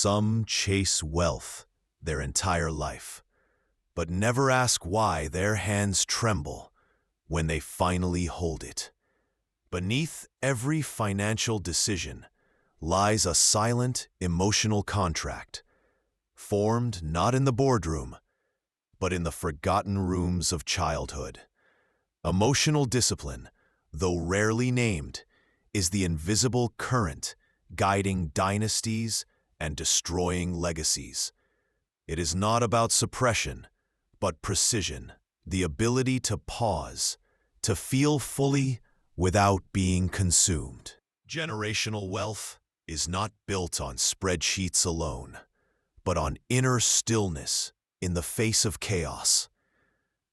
Some chase wealth their entire life, but never ask why their hands tremble when they finally hold it. Beneath every financial decision lies a silent, emotional contract, formed not in the boardroom, but in the forgotten rooms of childhood. Emotional discipline, though rarely named, is the invisible current guiding dynasties and destroying legacies. It is not about suppression, but precision, the ability to pause, to feel fully without being consumed. Generational wealth is not built on spreadsheets alone, but on inner stillness in the face of chaos.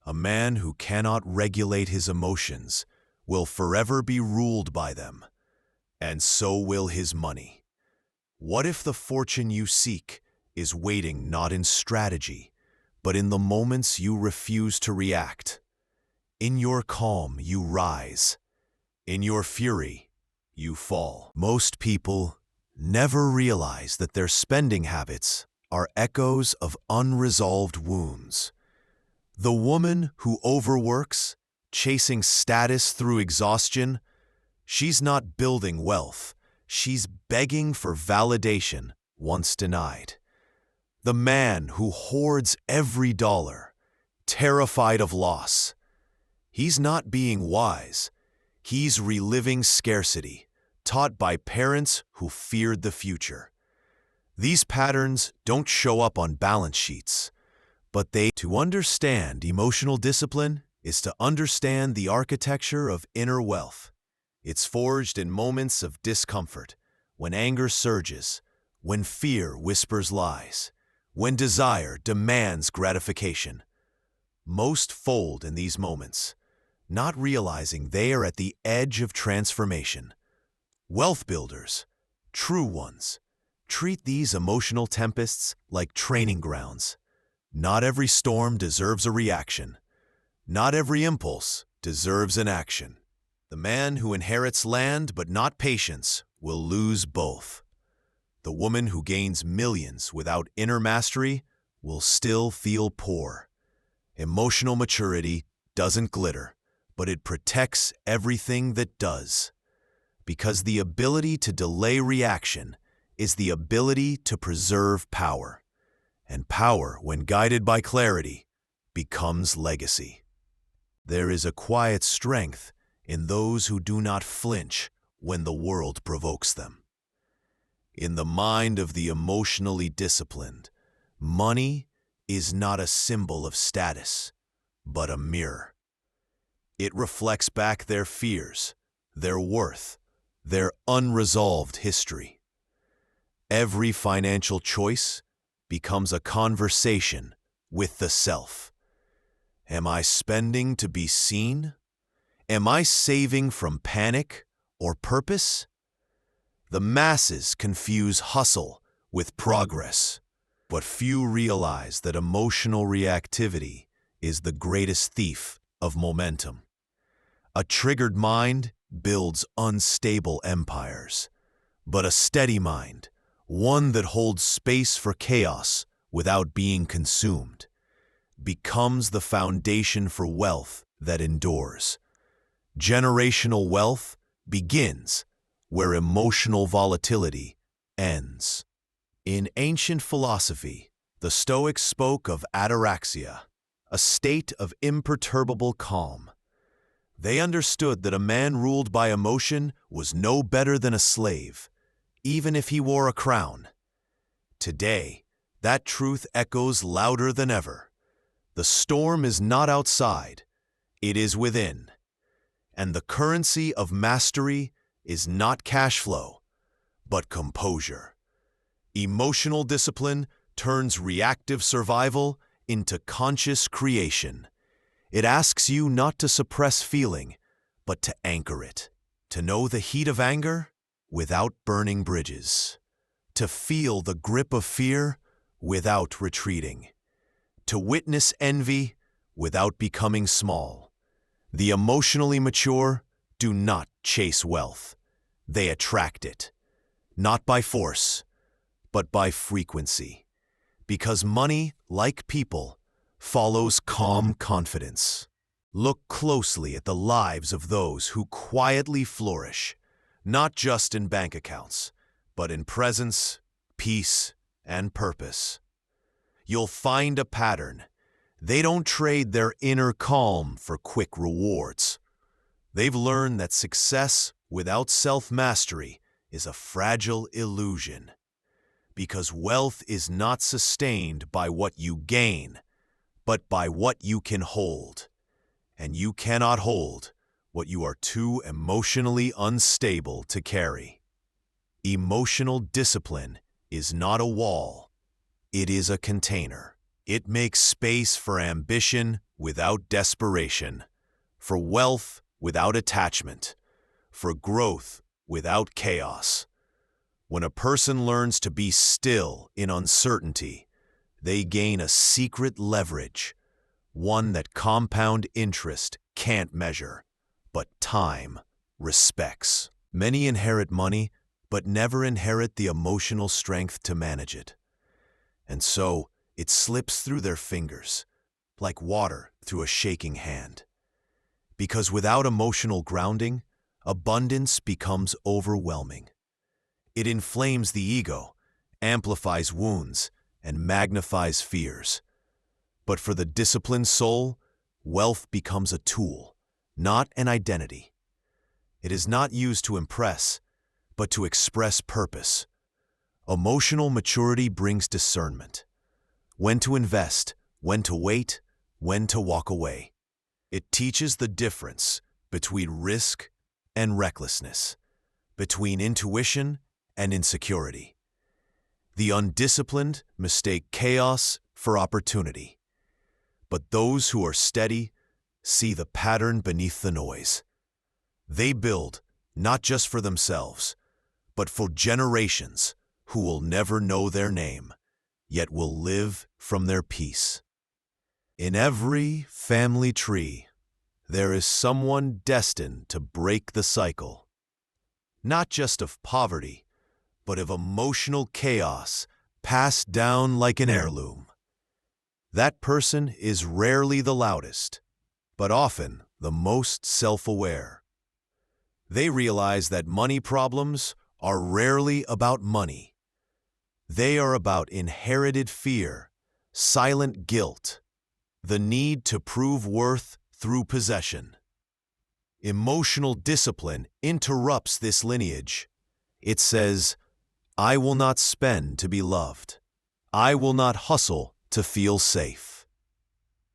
A man who cannot regulate his emotions will forever be ruled by them, and so will his money. What if the fortune you seek is waiting not in strategy, but in the moments you refuse to react? In your calm, you rise. In your fury, you fall. Most people never realize that their spending habits are echoes of unresolved wounds. The woman who overworks, chasing status through exhaustion, she's not building wealth, she's begging for validation once denied. The man who hoards every dollar, terrified of loss, he's not being wise, he's reliving scarcity, taught by parents who feared the future. These patterns don't show up on balance sheets, but to understand emotional discipline is to understand the architecture of inner wealth. It's forged in moments of discomfort, when anger surges, when fear whispers lies, when desire demands gratification. Most fold in these moments, not realizing they are at the edge of transformation. Wealth builders, true ones, treat these emotional tempests like training grounds. Not every storm deserves a reaction. Not every impulse deserves an action. The man who inherits land but not patience will lose both. The woman who gains millions without inner mastery will still feel poor. Emotional maturity doesn't glitter, but it protects everything that does. Because the ability to delay reaction is the ability to preserve power. And power, when guided by clarity, becomes legacy. There is a quiet strength in those who do not flinch when the world provokes them. In the mind of the emotionally disciplined, money is not a symbol of status, but a mirror. It reflects back their fears, their worth, their unresolved history. Every financial choice becomes a conversation with the self. Am I spending to be seen? Am I saving from panic or purpose? The masses confuse hustle with progress, but few realize that emotional reactivity is the greatest thief of momentum. A triggered mind builds unstable empires, but a steady mind, one that holds space for chaos without being consumed, becomes the foundation for wealth that endures. Generational wealth begins where emotional volatility ends. In ancient philosophy, the Stoics spoke of ataraxia, a state of imperturbable calm. They understood that a man ruled by emotion was no better than a slave, even if he wore a crown. Today, that truth echoes louder than ever. The storm is not outside, it is within. And the currency of mastery is not cash flow, but composure. Emotional discipline turns reactive survival into conscious creation. It asks you not to suppress feeling, but to anchor it. To know the heat of anger without burning bridges. To feel the grip of fear without retreating. To witness envy without becoming small. The emotionally mature do not chase wealth. They attract it, not by force, but by frequency. Because money, like people, follows calm confidence. Look closely at the lives of those who quietly flourish, not just in bank accounts, but in presence, peace, and purpose. You'll find a pattern. They don't trade their inner calm for quick rewards. They've learned that success without self-mastery is a fragile illusion. Because wealth is not sustained by what you gain, but by what you can hold. And you cannot hold what you are too emotionally unstable to carry. Emotional discipline is not a wall. It is a container. It makes space for ambition without desperation, for wealth without attachment, for growth without chaos. When a person learns to be still in uncertainty, they gain a secret leverage, one that compound interest can't measure, but time respects. Many inherit money, but never inherit the emotional strength to manage it. And so, it slips through their fingers, like water through a shaking hand. Because without emotional grounding, abundance becomes overwhelming. It inflames the ego, amplifies wounds, and magnifies fears. But for the disciplined soul, wealth becomes a tool, not an identity. It is not used to impress, but to express purpose. Emotional maturity brings discernment. When to invest, when to wait, when to walk away. It teaches the difference between risk and recklessness, between intuition and insecurity. The undisciplined mistake chaos for opportunity. But those who are steady see the pattern beneath the noise. They build not just for themselves, but for generations who will never know their name, yet will live from their peace. In every family tree, there is someone destined to break the cycle, not just of poverty, but of emotional chaos passed down like an heirloom. That person is rarely the loudest, but often the most self-aware. They realize that money problems are rarely about money. They are about inherited fear, silent guilt, the need to prove worth through possession. Emotional discipline interrupts this lineage. It says, I will not spend to be loved. I will not hustle to feel safe.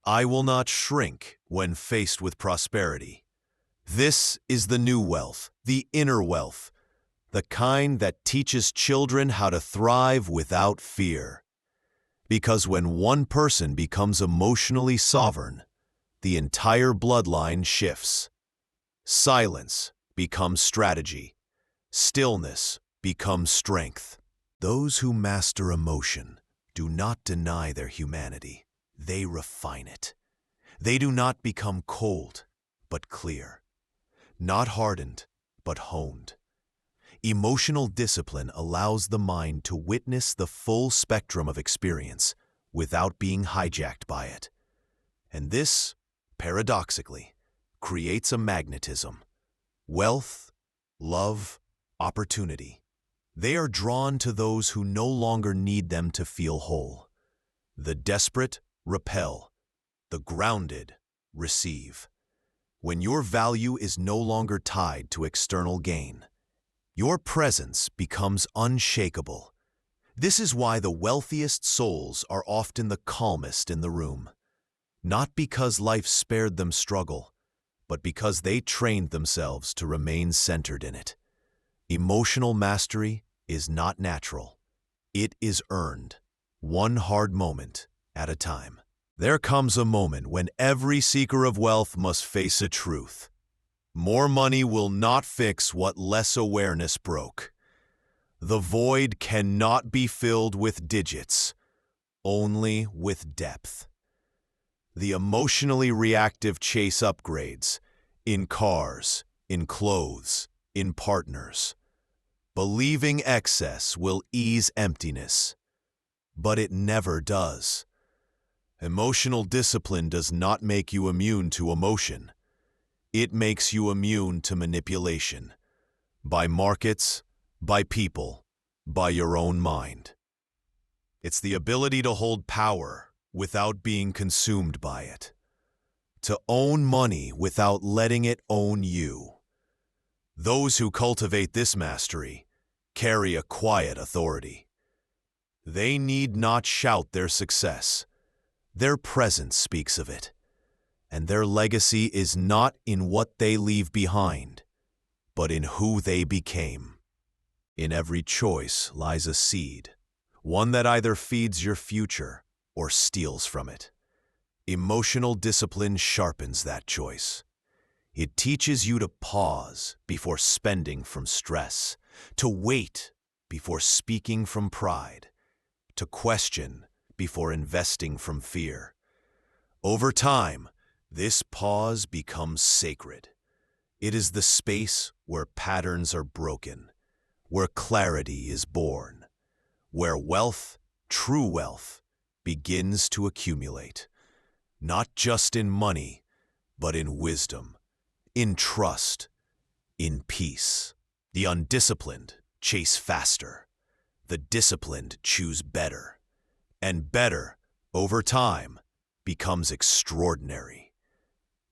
I will not shrink when faced with prosperity. This is the new wealth, the inner wealth, the kind that teaches children how to thrive without fear. Because when one person becomes emotionally sovereign, the entire bloodline shifts. Silence becomes strategy. Stillness becomes strength. Those who master emotion do not deny their humanity. They refine it. They do not become cold, but clear. Not hardened, but honed. Emotional discipline allows the mind to witness the full spectrum of experience without being hijacked by it. And this, paradoxically, creates a magnetism. Wealth, love, opportunity. They are drawn to those who no longer need them to feel whole. The desperate repel. The grounded receive. When your value is no longer tied to external gain, your presence becomes unshakable. This is why the wealthiest souls are often the calmest in the room. Not because life spared them struggle, but because they trained themselves to remain centered in it. Emotional mastery is not natural. It is earned, one hard moment at a time. There comes a moment when every seeker of wealth must face a truth. More money will not fix what less awareness broke. The void cannot be filled with digits, only with depth. The emotionally reactive chase upgrades in cars, in clothes, in partners. believing excess will ease emptiness, but it never does. Emotional discipline does not make you immune to emotion. It makes you immune to manipulation, by markets, by people, by your own mind. It's the ability to hold power without being consumed by it, to own money without letting it own you. Those who cultivate this mastery carry a quiet authority. They need not shout their success. Their presence speaks of it, and their legacy is not in what they leave behind, but in who they became. In every choice lies a seed, one that either feeds your future or steals from it. Emotional discipline sharpens that choice. It teaches you to pause before spending from stress, to wait before speaking from pride, to question before investing from fear. Over time, this pause becomes sacred. It is the space where patterns are broken, where clarity is born, where wealth, true wealth, begins to accumulate, not just in money, but in wisdom, in trust, in peace. The undisciplined chase faster. The disciplined choose better. And better, over time, becomes extraordinary.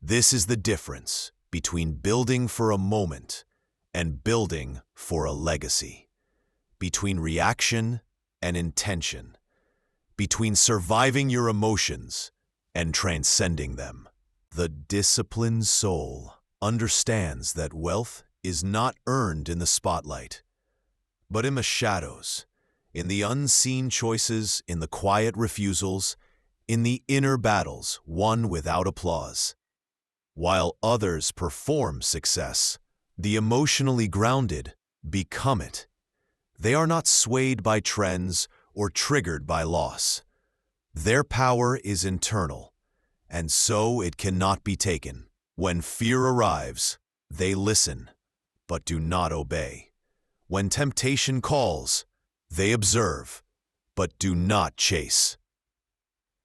This is the difference between building for a moment and building for a legacy, between reaction and intention, between surviving your emotions and transcending them. The disciplined soul understands that wealth is not earned in the spotlight, but in the shadows, in the unseen choices, in the quiet refusals, in the inner battles won without applause. While others perform success, the emotionally grounded become it. They are not swayed by trends or triggered by loss. Their power is internal, and so it cannot be taken. When fear arrives, they listen, but do not obey. When temptation calls, they observe, but do not chase.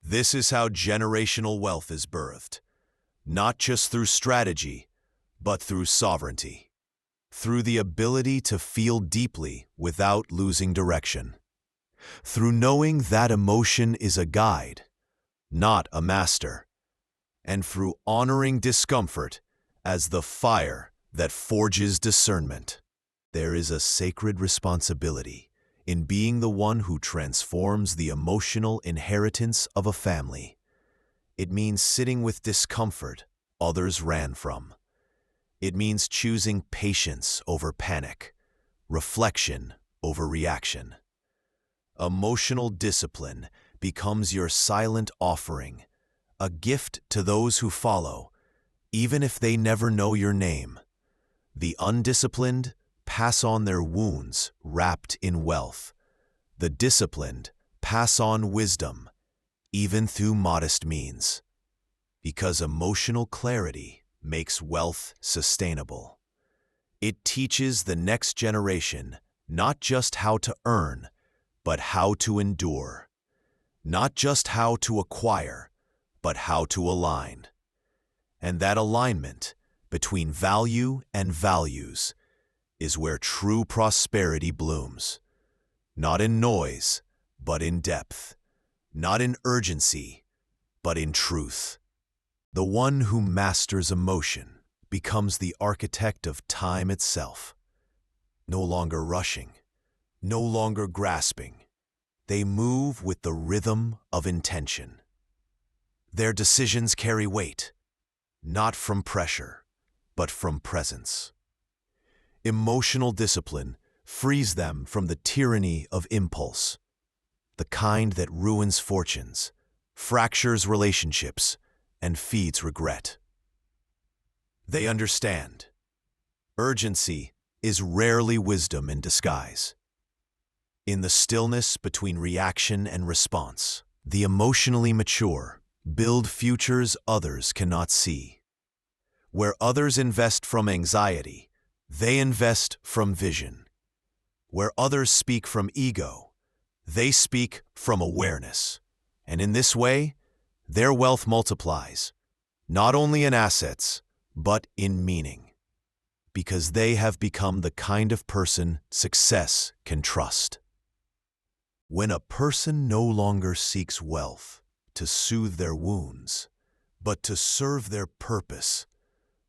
This is how generational wealth is birthed, not just through strategy, but through sovereignty, through the ability to feel deeply without losing direction, through knowing that emotion is a guide, not a master, and through honoring discomfort as the fire that forges discernment. There is a sacred responsibility in being the one who transforms the emotional inheritance of a family. It means sitting with discomfort others ran from. It means choosing patience over panic, reflection over reaction. Emotional discipline becomes your silent offering, a gift to those who follow, even if they never know your name. The undisciplined pass on their wounds wrapped in wealth. The disciplined pass on wisdom, even through modest means. Because emotional clarity makes wealth sustainable. It teaches the next generation not just how to earn, but how to endure. Not just how to acquire, but how to align. And that alignment between value and values is where true prosperity blooms. Not in noise, but in depth. Not in urgency, but in truth. The one who masters emotion becomes the architect of time itself. No longer rushing, no longer grasping. They move with the rhythm of intention. Their decisions carry weight, not from pressure, but from presence. Emotional discipline frees them from the tyranny of impulse, the kind that ruins fortunes, fractures relationships, and feeds regret. They understand. Urgency is rarely wisdom in disguise. In the stillness between reaction and response, the emotionally mature build futures others cannot see. Where others invest from anxiety, they invest from vision. Where others speak from ego, they speak from awareness. And in this way, their wealth multiplies, not only in assets, but in meaning, because they have become the kind of person success can trust. When a person no longer seeks wealth to soothe their wounds, but to serve their purpose,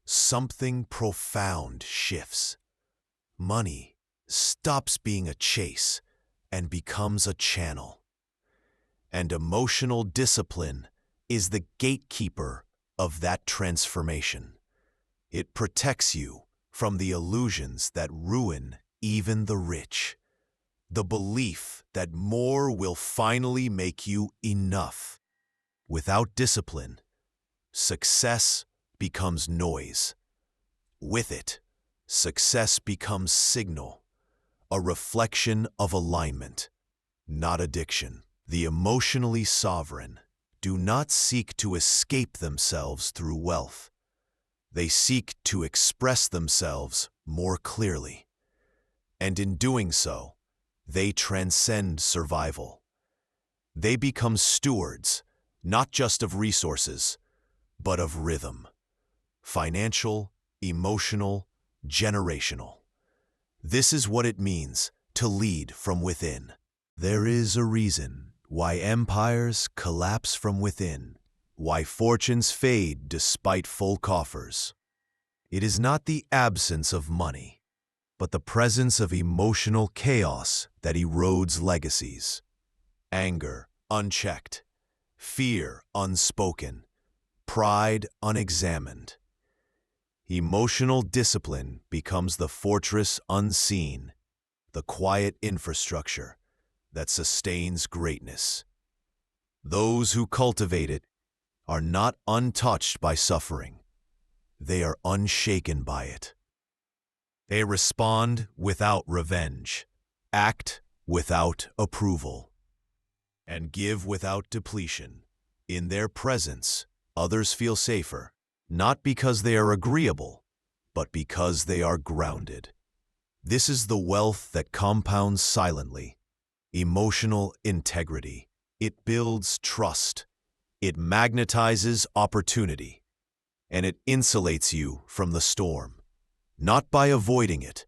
something profound shifts. Money stops being a chase and becomes a channel. And emotional discipline is the gatekeeper of that transformation. It protects you from the illusions that ruin even the rich. The belief that more will finally make you enough. Without discipline, success becomes noise. With it, success becomes signal, a reflection of alignment, not addiction. The emotionally sovereign do not seek to escape themselves through wealth. They seek to express themselves more clearly. And in doing so, they transcend survival. They become stewards, not just of resources, but of rhythm. Financial, emotional, generational. This is what it means to lead from within. There is a reason why empires collapse from within, why fortunes fade despite full coffers. It is not the absence of money, but the presence of emotional chaos that erodes legacies. Anger unchecked, fear unspoken, pride unexamined. Emotional discipline becomes the fortress unseen, the quiet infrastructure that sustains greatness. Those who cultivate it are not untouched by suffering. They are unshaken by it. They respond without revenge, act without approval, and give without depletion. In their presence, others feel safer, not because they are agreeable, but because they are grounded. This is the wealth that compounds silently. Emotional integrity. It builds trust. It magnetizes opportunity. And it insulates you from the storm, not by avoiding it,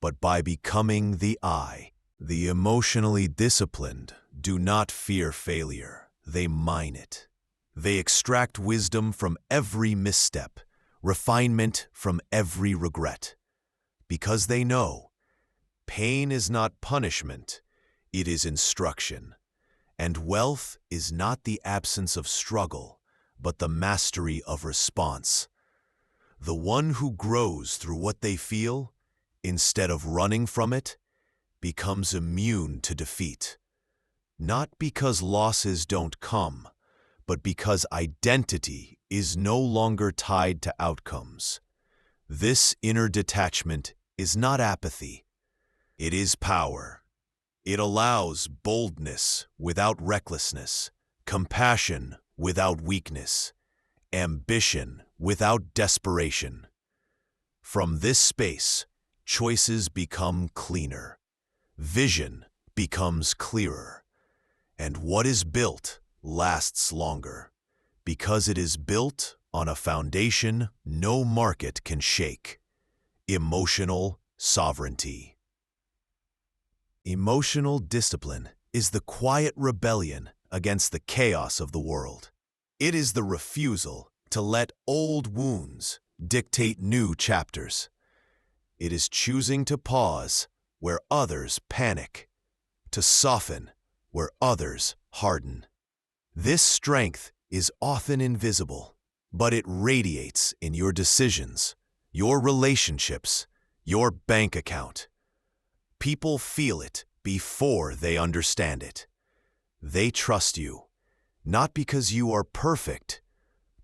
but by becoming the eye. The emotionally disciplined do not fear failure. They mine it. They extract wisdom from every misstep, refinement from every regret. Because they know, pain is not punishment, it is instruction. And wealth is not the absence of struggle, but the mastery of response. The one who grows through what they feel, instead of running from it, becomes immune to defeat. Not because losses don't come, but because identity is no longer tied to outcomes. This inner detachment is not apathy. It is power. It allows boldness without recklessness, compassion without weakness, ambition without desperation. From this space, choices become cleaner, vision becomes clearer, and what is built lasts longer, because it is built on a foundation no market can shake: emotional sovereignty. Emotional discipline is the quiet rebellion against the chaos of the world. It is the refusal to let old wounds dictate new chapters. It is choosing to pause where others panic, to soften where others harden. This strength is often invisible, but it radiates in your decisions, your relationships, your bank account. People feel it before they understand it. They trust you, not because you are perfect,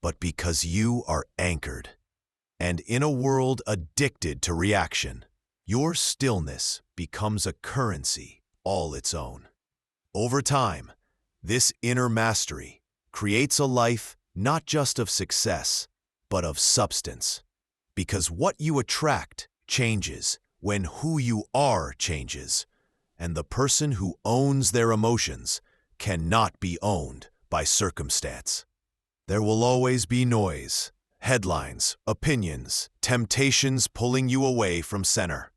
but because you are anchored. And in a world addicted to reaction, your stillness becomes a currency all its own. Over time, this inner mastery creates a life not just of success, but of substance. Because what you attract changes when who you are changes. And the person who owns their emotions cannot be owned by circumstance. There will always be noise, headlines, opinions, temptations pulling you away from center.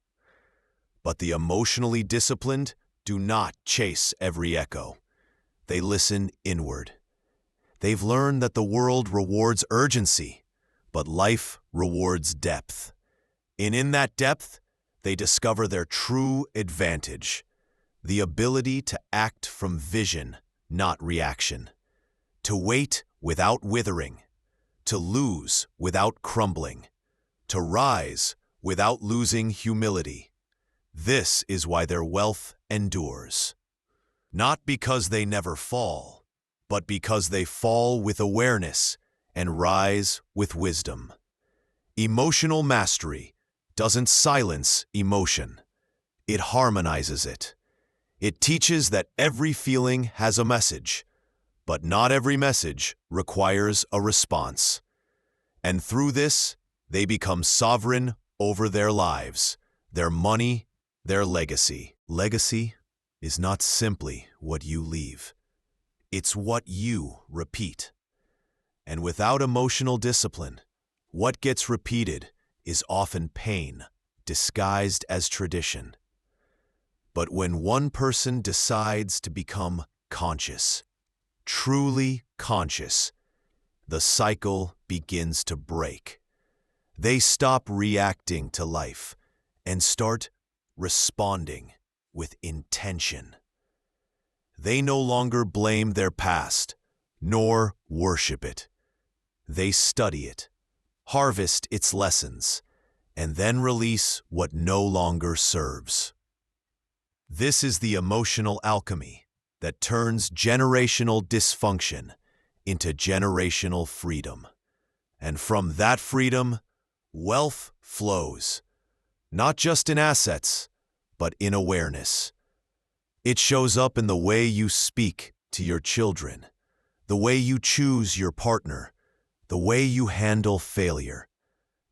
But the emotionally disciplined do not chase every echo. They listen inward. They've learned that the world rewards urgency, but life rewards depth. And in that depth, they discover their true advantage, the ability to act from vision, not reaction, to wait without withering, to lose without crumbling, to rise without losing humility. This is why their wealth endures. Not because they never fall, but because they fall with awareness and rise with wisdom. Emotional mastery doesn't silence emotion. It harmonizes it. It teaches that every feeling has a message, but not every message requires a response. And through this, they become sovereign over their lives, their money, their legacy. Legacy is not simply what you leave. It's what you repeat. And without emotional discipline, what gets repeated is often pain, disguised as tradition. But when one person decides to become conscious, truly conscious, the cycle begins to break. They stop reacting to life and start responding with intention. They no longer blame their past, nor worship it. They study it, harvest its lessons, and then release what no longer serves. This is the emotional alchemy that turns generational dysfunction into generational freedom. And from that freedom, wealth flows, not just in assets, but in awareness. It shows up in the way you speak to your children, the way you choose your partner, the way you handle failure.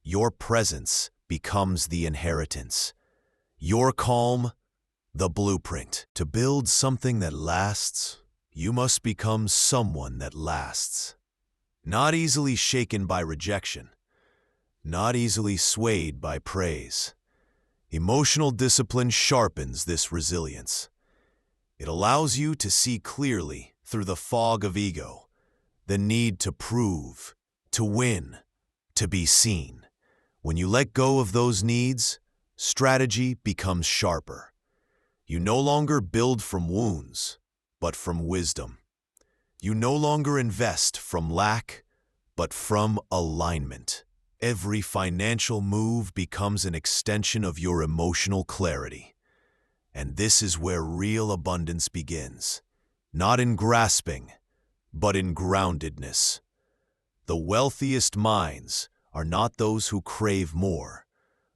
Your presence becomes the inheritance. Your calm, the blueprint. To build something that lasts, you must become someone that lasts. Not easily shaken by rejection, not easily swayed by praise. Emotional discipline sharpens this resilience. It allows you to see clearly through the fog of ego, the need to prove, to win, to be seen. When you let go of those needs, strategy becomes sharper. You no longer build from wounds, but from wisdom. You no longer invest from lack, but from alignment. Every financial move becomes an extension of your emotional clarity. And this is where real abundance begins. Not in grasping, but in groundedness. The wealthiest minds are not those who crave more,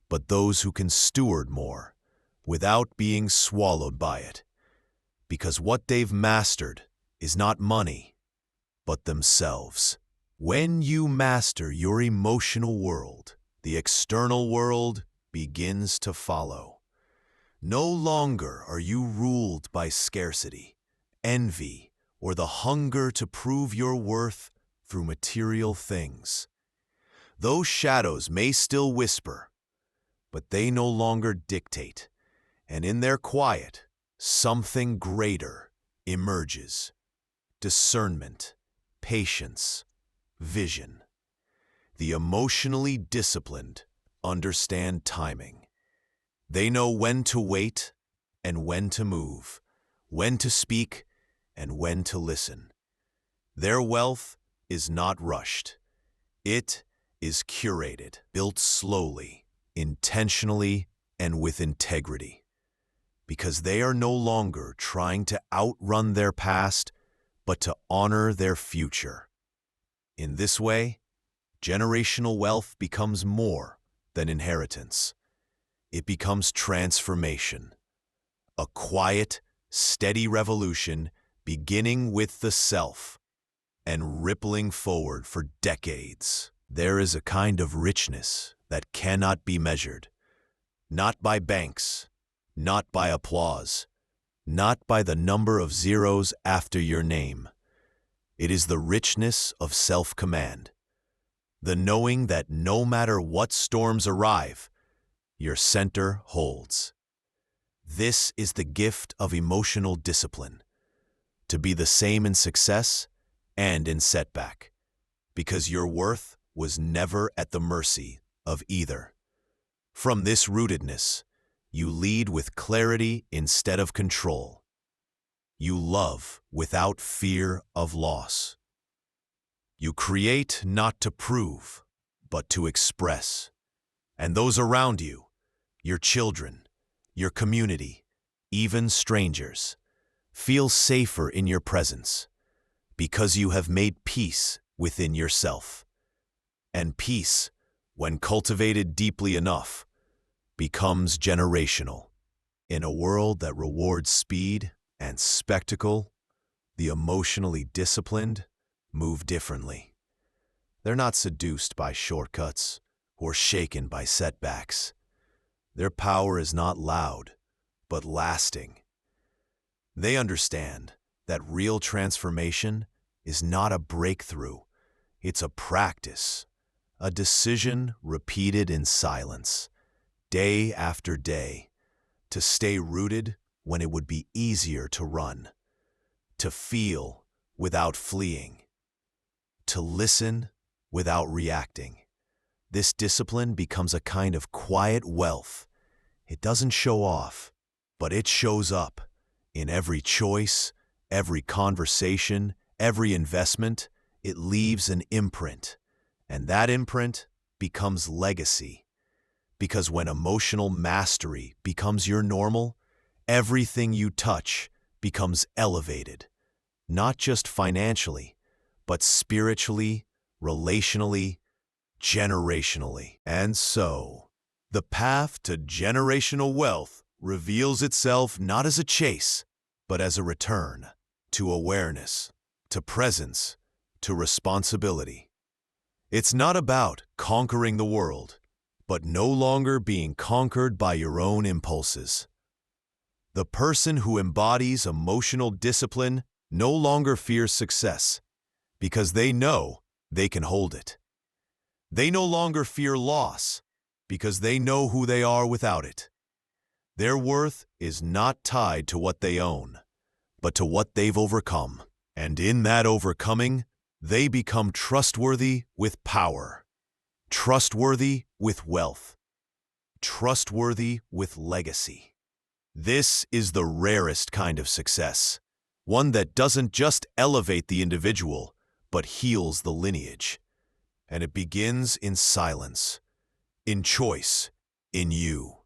but those who can steward more without being swallowed by it. Because what they've mastered is not money, but themselves. When you master your emotional world, the external world begins to follow. No longer are you ruled by scarcity, envy, or the hunger to prove your worth through material things. Those shadows may still whisper, but they no longer dictate, and in their quiet, something greater emerges. Discernment, patience, vision. The emotionally disciplined understand timing. They know when to wait and when to move, when to speak and when to listen. Their wealth is not rushed. It is curated, built slowly, intentionally, and with integrity. Because they are no longer trying to outrun their past, but to honor their future. In this way, generational wealth becomes more than inheritance. It becomes transformation, a quiet, steady revolution beginning with the self and rippling forward for decades. There is a kind of richness that cannot be measured, not by banks, not by applause, not by the number of zeros after your name. It is the richness of self-command, the knowing that no matter what storms arrive, your center holds. This is the gift of emotional discipline, to be the same in success and in setback, because your worth was never at the mercy of either. From this rootedness, you lead with clarity instead of control. You love without fear of loss. You create not to prove, but to express. And those around you, your children, your community, even strangers, feel safer in your presence because you have made peace within yourself. And peace, when cultivated deeply enough, becomes generational. In a world that rewards speed and spectacle, the emotionally disciplined move differently. They're not seduced by shortcuts or shaken by setbacks. Their power is not loud, but lasting. They understand that real transformation is not a breakthrough, it's a practice, a decision repeated in silence, day after day, to stay rooted when it would be easier to run, to feel without fleeing, to listen without reacting. This discipline becomes a kind of quiet wealth. It doesn't show off, but it shows up in every choice, every conversation, every investment. It leaves an imprint, and that imprint becomes legacy. Because when emotional mastery becomes your normal, everything you touch becomes elevated, not just financially, but spiritually, relationally, generationally. And so, the path to generational wealth reveals itself not as a chase, but as a return to awareness, to presence, to responsibility. It's not about conquering the world, but no longer being conquered by your own impulses. The person who embodies emotional discipline no longer fears success because they know they can hold it. They no longer fear loss because they know who they are without it. Their worth is not tied to what they own, but to what they've overcome. And in that overcoming, they become trustworthy with power, trustworthy with wealth, trustworthy with legacy. This is the rarest kind of success, one that doesn't just elevate the individual, but heals the lineage. And it begins in silence, in choice, in you.